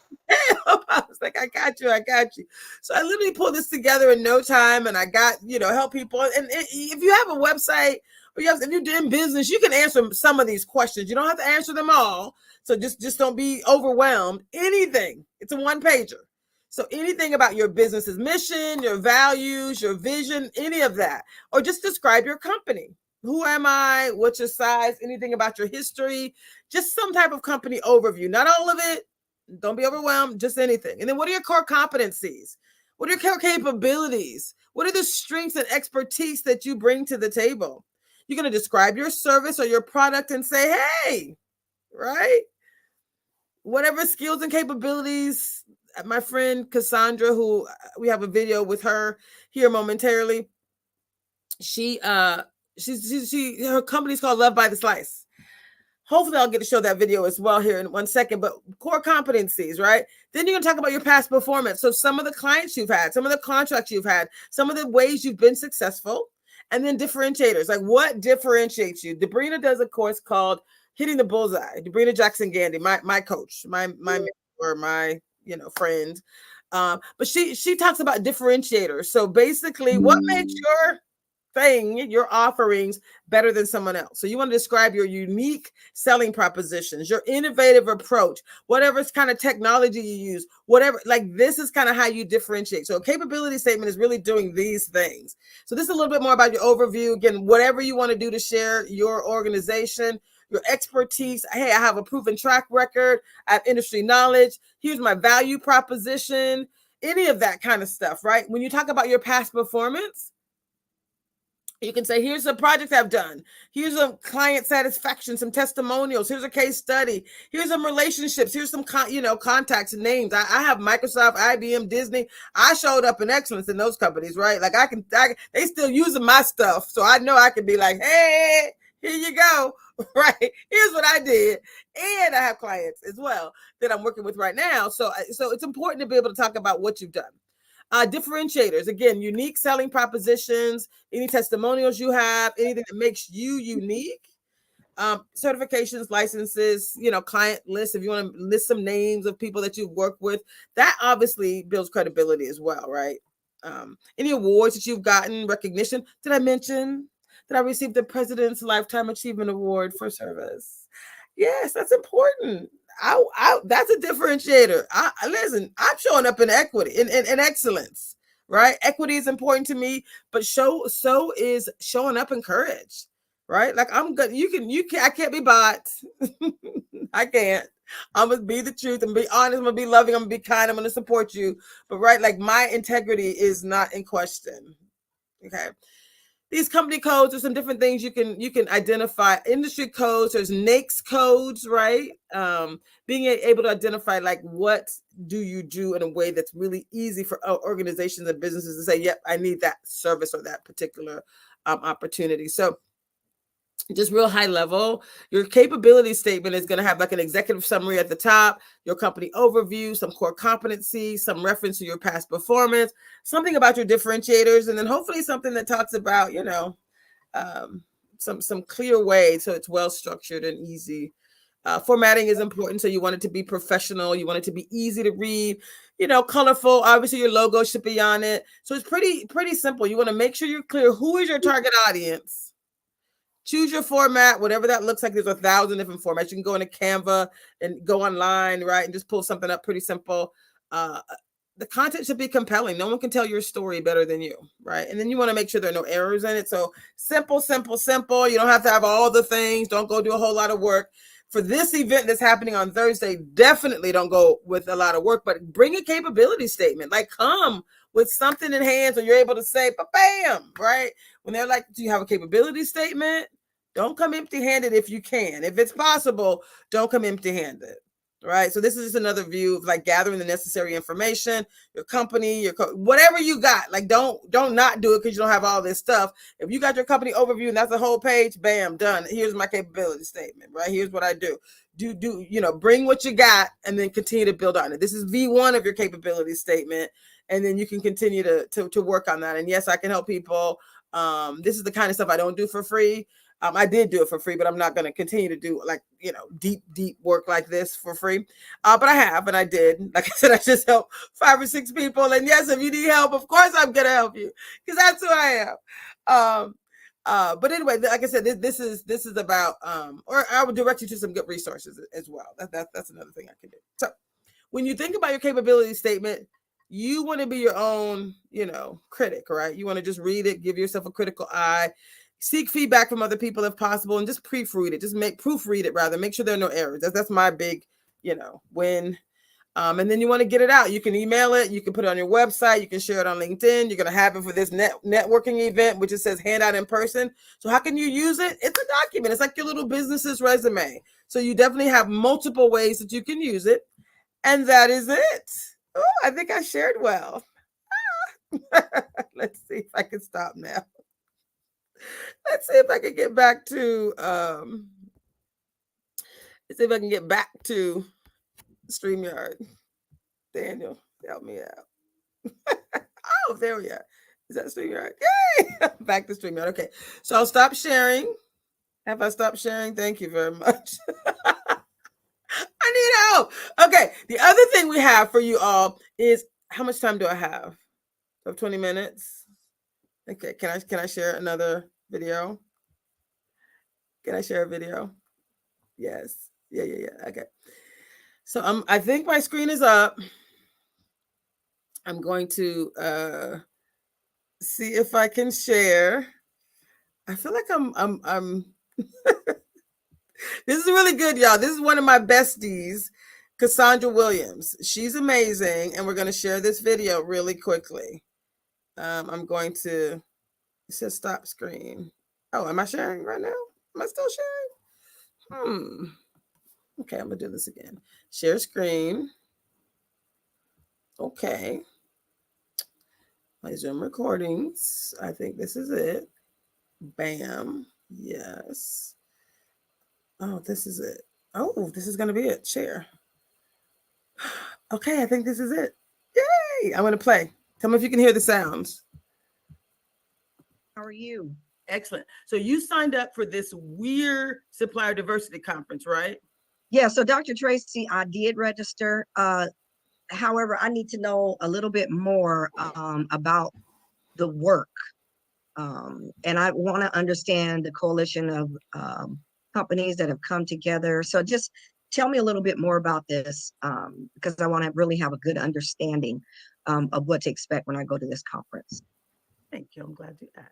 I was like, I got you. So I literally pulled this together in no time. And I got, help people. And if you have a website, or if you're doing business, you can answer some of these questions. You don't have to answer them all. So just don't be overwhelmed. Anything. It's a 1-pager. So anything about your business's mission, your values, your vision, any of that, or just describe your company. Who am I? What's your size? Anything about your history? Just some type of company overview. Not all of it. Don't be overwhelmed. Just anything. And then what are your core competencies? What are your core capabilities? What are the strengths and expertise that you bring to the table? You're going to describe your service or your product and say, hey, right? Whatever skills and capabilities. My friend Cassandra, who we have a video with her here momentarily, her company's called Love by the Slice. Hopefully I'll get to show that video as well here in 1 second, but core competencies, right? Then you're going to talk about your past performance. So some of the clients you've had, some of the contracts you've had, some of the ways you've been successful, and then differentiators, like what differentiates you. Debrina does a course called Hitting the Bullseye. Debrina Jackson Gandy, my coach, my mentor, my friend. But she talks about differentiators. So basically, what makes your thing, your offerings better than someone else? So you want to describe your unique selling propositions, your innovative approach, whatever kind of technology you use, whatever, like this is kind of how you differentiate. So a capability statement is really doing these things. So this is a little bit more about your overview. Again, whatever you want to do to share your organization, your expertise. Hey, I have a proven track record. I have industry knowledge. Here's my value proposition. Any of that kind of stuff, right? When you talk about your past performance, you can say, here's the projects I've done. Here's some client satisfaction, some testimonials. Here's a case study. Here's some relationships. Here's some, contacts and names. I have Microsoft, IBM, Disney. I showed up in excellence in those companies, right? Like they still using my stuff. So I know I can be like, hey, here you go. Right. Here's what I did. And I have clients as well that I'm working with right now. So it's important to be able to talk about what you've done. Differentiators, again, unique selling propositions, any testimonials you have, anything that makes you unique. Certifications, licenses, client lists. If you want to list some names of people that you've worked with, that obviously builds credibility as well, right? Any awards that you've gotten, recognition. Did I mention that I received the President's Lifetime Achievement Award for service? Yes, that's important. That's a differentiator. Listen, I'm showing up in equity, in excellence, right? Equity is important to me, but so is showing up in courage, right? Like I'm good. I can't be bought. I can't. I'm gonna be the truth and be honest. I'm gonna be loving. I'm gonna be kind. I'm gonna support you. But right, like my integrity is not in question. Okay. These company codes are some different things you can identify. Industry codes, there's NAICS codes, right? Being able to identify like what do you do in a way that's really easy for organizations and businesses to say, yep, I need that service or that particular opportunity. So just real high level, your capability statement is going to have like an executive summary at the top, your company overview, some core competencies, some reference to your past performance, something about your differentiators, and then hopefully something that talks about, some clear way so it's well structured and easy. Formatting is important, so you want it to be professional, you want it to be easy to read, colorful. Obviously, your logo should be on it. So it's pretty simple. You want to make sure you're clear who is your target audience. Choose your format, whatever that looks like. There's 1,000 different formats. You can go into Canva and go online, right, and just pull something up pretty simple. The content should be compelling. No one can tell your story better than you, right? And then you want to make sure there are no errors in it. So simple. You don't have to have all the things. Don't go do a whole lot of work. for this event that's happening on Thursday, definitely don't go with a lot of work, but bring a capability statement. Like, come with something in hand so you're able to say, bam, right? When they're like, do you have a capability statement? Don't come empty-handed if you can. If it's possible, don't come empty-handed, right? So this is just another view of like gathering the necessary information, your company, whatever you got. Like, don't not do it because you don't have all this stuff. If you got your company overview and that's a whole page, bam, done. Here's my capability statement, right? Here's what I do. Bring what you got and then continue to build on it. This is V1 of your capability statement, and then you can continue to work on that. And yes, I can help people. This is the kind of stuff I don't do for free. I did do it for free, but I'm not going to continue to do deep work like this for free. But I have, and I did. Like I said, I just helped 5 or 6 people. And yes, if you need help, of course I'm going to help you because that's who I am. But anyway, like I said, this is about, or I would direct you to some good resources as well. That's another thing I can do. So when you think about your capability statement, you want to be your own, critic, right? You want to just read it, give yourself a critical eye. Seek feedback from other people if possible, and just proofread it. Proofread it rather. Make sure there are no errors. That's my big, win. And then you want to get it out. You can email it. You can put it on your website. You can share it on LinkedIn. You're going to have it for this networking event, which it says handout in person. So how can you use it? It's a document. It's like your little business's resume. So you definitely have multiple ways that you can use it. And that is it. Oh, I think I shared well. Let's see if I can stop now. Let's see if I can get back to StreamYard. Daniel, help me out. Oh, there we are. Is that StreamYard? Yay! Back to StreamYard. Okay. So I'll stop sharing. Have I stopped sharing? Thank you very much. I need help. Okay. The other thing we have for you all is, how much time do I have? 20 minutes. Okay. Can I share another video? Can I share a video? Yes. Yeah. Okay. So I think my screen is up. I'm going to see if I can share. I feel like I'm This is really good, y'all. This is one of my besties, Cassandra Williams. She's amazing, and we're going to share this video really quickly. I'm going to, it says stop screen. Oh, am I sharing right now? Am I still sharing? Okay, I'm going to do this again. Share screen. Okay. My Zoom recordings. I think this is it. Bam. Yes. Oh, this is it. Oh, this is going to be it. Share. Okay, I think this is it. Yay! I'm going to play. Tell me if you can hear the sounds. How are you? Excellent. So you signed up for this W.E.R.E Supplier Diversity Conference, right? Yeah, so Dr. Traci, I did register. However, I need to know a little bit more about the work. And I want to understand the coalition of companies that have come together. So just tell me a little bit more about this, because I want to really have a good understanding of what to expect when I go to this conference. Thank you. I'm glad you asked.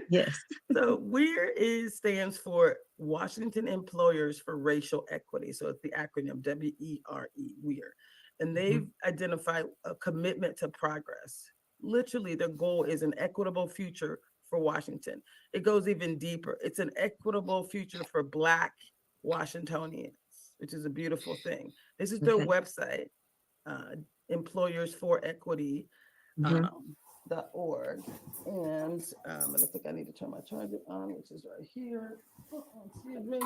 Yes. So W.E.R.E stands for Washington Employers for Racial Equity. So it's the acronym W.E.R.E, W.E.R.E. And they've identified a commitment to progress. Literally, their goal is an equitable future for Washington. It goes even deeper. It's an equitable future for Black Washingtonians, which is a beautiful thing. This is their website, employersforequity.org. And it looks like I need to turn my charger on, which is right here. Excuse me.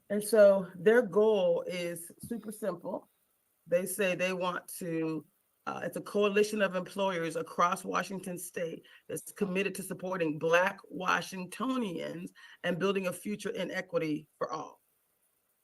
And so their goal is super simple. They say they want to, it's a coalition of employers across Washington state that's committed to supporting Black Washingtonians and building a future in equity for all.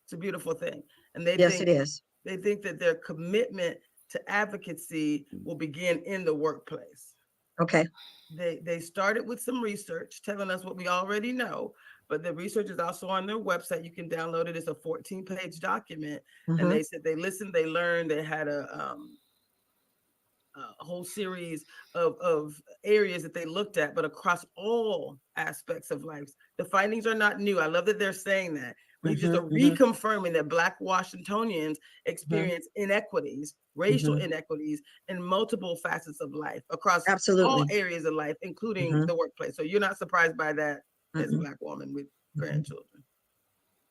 It's a beautiful thing. And they Yes, it is. They think that their commitment to advocacy will begin in the workplace. Okay. They started with some research telling us what we already know, but the research is also on their website. You can download it. It's a 14-page document. And they said they listened, they learned, they had a a whole series of areas that they looked at, but across all aspects of life. The findings are not new. I love that they're saying that. We just are reconfirming that Black Washingtonians experience inequities, racial inequities in multiple facets of life across all areas of life, including the workplace. So you're not surprised by that as a Black woman with grandchildren.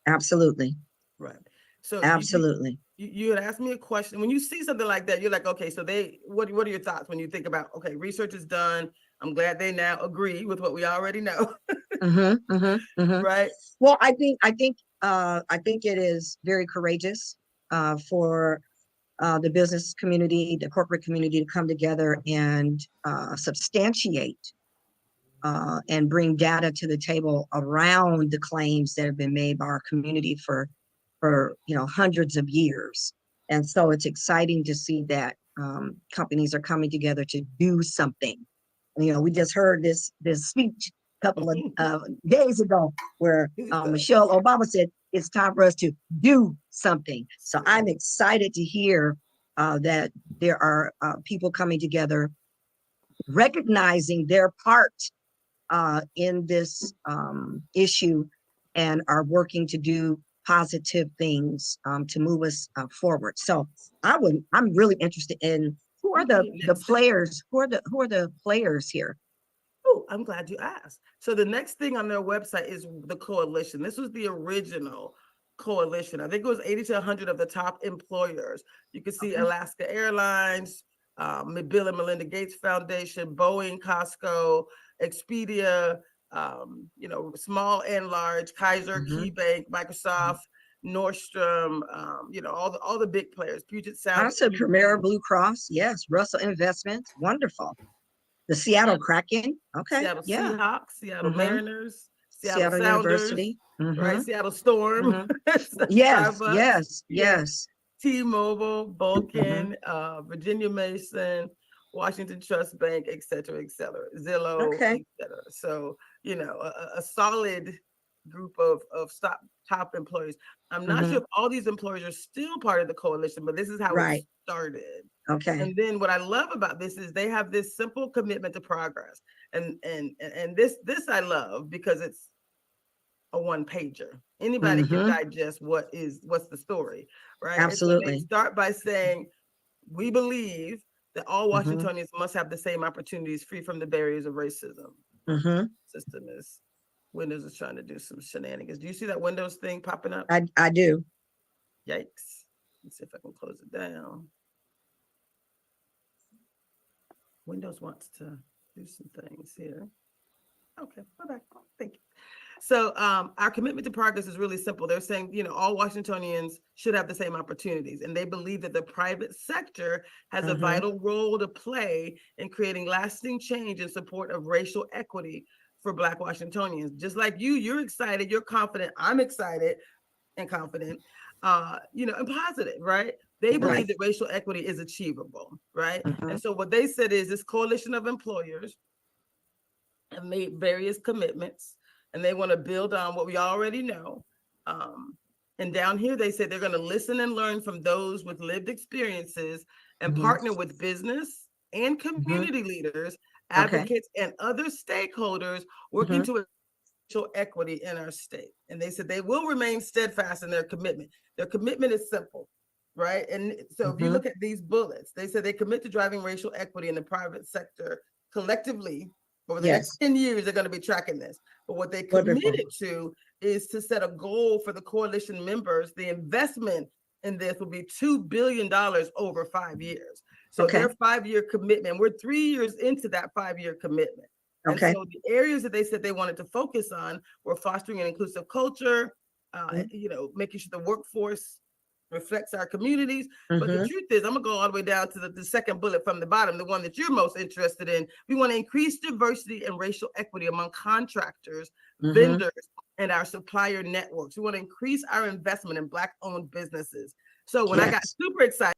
Absolutely. Right. So absolutely. You had asked me a question. When you see something like that, you're like, okay, so what are your thoughts when you think about, okay, research is done. I'm glad they now agree with what we already know. Right. Well, I think it is very courageous for the business community, the corporate community to come together and substantiate and bring data to the table around the claims that have been made by our community for hundreds of years. And so it's exciting to see that companies are coming together to do something. We just heard this speech a couple of days ago where Michelle Obama said it's time for us to do something. So I'm excited to hear that there are people coming together, recognizing their part in this issue, and are working to do positive things to move us forward. So I'm really interested in who are the players, who are the players here. Oh, I'm glad you asked. So the next thing on their website is the coalition. This was the original coalition. I think it was 80 to 100 of the top employers. You can see Alaska Airlines, Bill and Melinda Gates Foundation, Boeing, Costco, Expedia, small and large, Kaiser, KeyBank, Microsoft, Nordstrom, all the big players. Puget Sound. Also, Premier, Blue Cross, yes, Russell Investments, wonderful. The Seattle Kraken, okay, Seattle Seahawks, Seattle Mariners, Seattle Sounders, University, right? Seattle Storm. Yes. T-Mobile, Vulcan, Virginia Mason, Washington Trust Bank, et cetera, Zillow, et cetera. So, a solid group of top employers. I'm not sure if all these employers are still part of the coalition, but this is how it started. Okay. And then what I love about this is they have this simple commitment to progress. And this I love because it's a one pager. Anybody can digest what's the story, right? Absolutely. So they start by saying, we believe that all Washingtonians must have the same opportunities, free from the barriers of racism. Windows is trying to do some shenanigans. Do you see that Windows thing popping up? I do. Yikes. Let's see if I can close it down. Windows wants to do some things here. Okay, bye-bye. Thank you. So our commitment to progress is really simple. They're saying, all Washingtonians should have the same opportunities. And they believe that the private sector has a vital role to play in creating lasting change in support of racial equity for Black Washingtonians. Just like you're excited, you're confident, I'm excited and confident, and positive, right? They believe that racial equity is achievable, right? And so what they said is this coalition of employers have made various commitments, and they want to build on what we already know. And down here, they said they're going to listen and learn from those with lived experiences and partner with business and community leaders, advocates, and other stakeholders working to racial equity in our state. And they said they will remain steadfast in their commitment. Their commitment is simple, right? And so if you look at these bullets, they said they commit to driving racial equity in the private sector collectively. Over the next 10 years, they're going to be tracking this. But what they committed to is to set a goal for the coalition members. The investment in this will be $2 billion over 5 years. So their 5-year commitment, we're 3 years into that 5-year commitment. And so the areas that they said they wanted to focus on were fostering an inclusive culture, making sure the workforce reflects our communities. But the truth is, I'm gonna go all the way down to the second bullet from the bottom, the one that you're most interested in. We want to increase diversity and racial equity among contractors, vendors, and our supplier networks. We want to increase our investment in Black-owned businesses. So when I got super excited,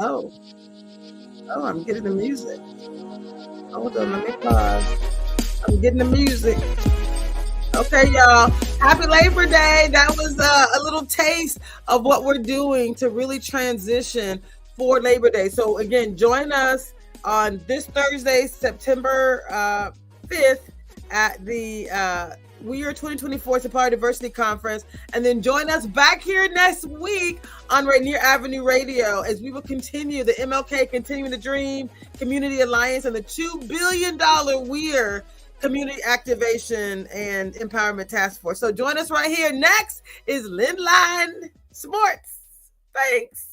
Oh, I'm getting the music. Hold on, let me pause. I'm getting the music. Okay, y'all. Happy Labor Day. That was a little taste of what we're doing to really transition for Labor Day. So again, join us on this Thursday, September 5th at the W.E.R.E 2024 Supplier Diversity Conference. And then join us back here next week on Rainier Avenue Radio as we will continue the MLK Continuing the Dream Community Alliance and the $2 billion W.E.R.E Community Activation and Empowerment Taskforce. So join us right here. Next is Lindline Sports. Thanks.